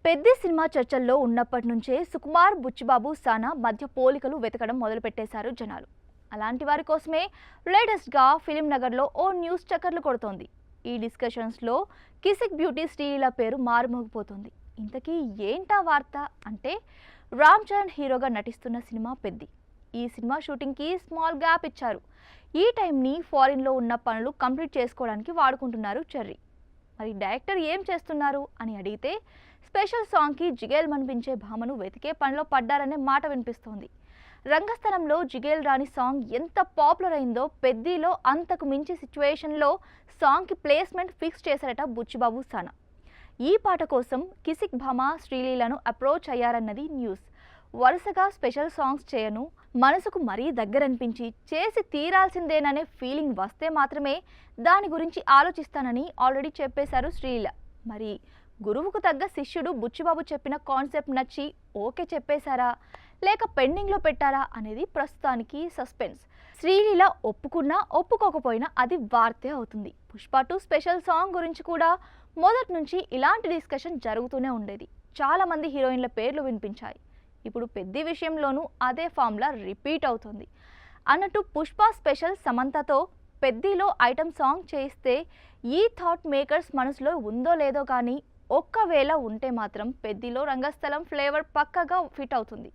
Peddi cinema చర్చల్లో ఉన్నప్పటి నుంచే సుకుమార్, బుచ్చిబాబు, సానా మధ్య పోలికలు వెతకడం మొదలుపెట్టేశారు జనాలు. అలాంటి వారి కోసమే లేటెస్ట్గా ఫిలిం నగర్లో ఓ న్యూస్ చక్కర్లు కొడుతోంది. ఈ డిస్కషన్స్లో కిసిక్ బ్యూటీ శ్రీలీల పేరు మారుమోగిపోతుంది. ఇంతకీ ఏంటా వార్త అంటే, రామ్ చరణ్ హీరోగా నటిస్తున్న సినిమా పెద్ది. ఈ సినిమా షూటింగ్కి స్మాల్ గ్యాప్ ఇచ్చారు. ఈ టైంని ఫారిన్లో ఉన్న పనులు కంప్లీట్ చేసుకోవడానికి వాడుకుంటున్నారు చెర్రీ. మరి డైరెక్టర్ ఏం చేస్తున్నారు అని అడిగితే, స్పెషల్ సాంగ్కి జిగేల్ మనిపించే భామను వెతికే పనిలో పడ్డారనే మాట వినిపిస్తోంది. రంగస్థలంలో జిగేల్ రాణి సాంగ్ ఎంత పాపులర్ అయిందో, పెద్దిలో అంతకు మించి సిచ్యువేషన్లో సాంగ్కి ప్లేస్మెంట్ ఫిక్స్ చేశారట బుచ్చిబాబు, సానా. ఈ పాట కోసం కిసిక్ భామ శ్రీలీలను అప్రోచ్ అయ్యారన్నది న్యూస్. వరుసగా స్పెషల్ సాంగ్స్ చేయను, మనసుకు మరీ దగ్గరనిపించి చేసి తీరాల్సిందేననే ఫీలింగ్ వస్తే మాత్రమే దాని గురించి ఆలోచిస్తానని ఆల్రెడీ చెప్పేశారు శ్రీలీల. మరి గురువుకు తగ్గ శిష్యుడు బుచ్చిబాబు చెప్పిన కాన్సెప్ట్ నచ్చి ఓకే చెప్పేశారా, లేక పెండింగ్లో పెట్టారా అనేది ప్రస్తుతానికి సస్పెన్స్. శ్రీలీల ఒప్పుకున్నా ఒప్పుకోకపోయినా అది వార్తే అవుతుంది. పుష్ప 2 స్పెషల్ సాంగ్ గురించి కూడా మొదటి నుంచి ఇలాంటి డిస్కషన్ జరుగుతూనే ఉండేది. చాలామంది హీరోయిన్ల పేర్లు వినిపించాయి. ఇప్పుడు పెద్ది విషయంలోనూ అదే ఫార్ములా రిపీట్ అవుతుంది. అన్నట్టు పుష్ప స్పెషల్ సమంతతో పెద్దిలో ఐటమ్ సాంగ్ చేయిస్తే ఈ థాట్ మేకర్స్ మనసులో ఉందో లేదో కానీ, ఒక్కవేళ ఉంటే మాత్రం పెద్దిలో రంగస్థలం ఫ్లేవర్ పక్కగా ఫిట్ అవుతుంది.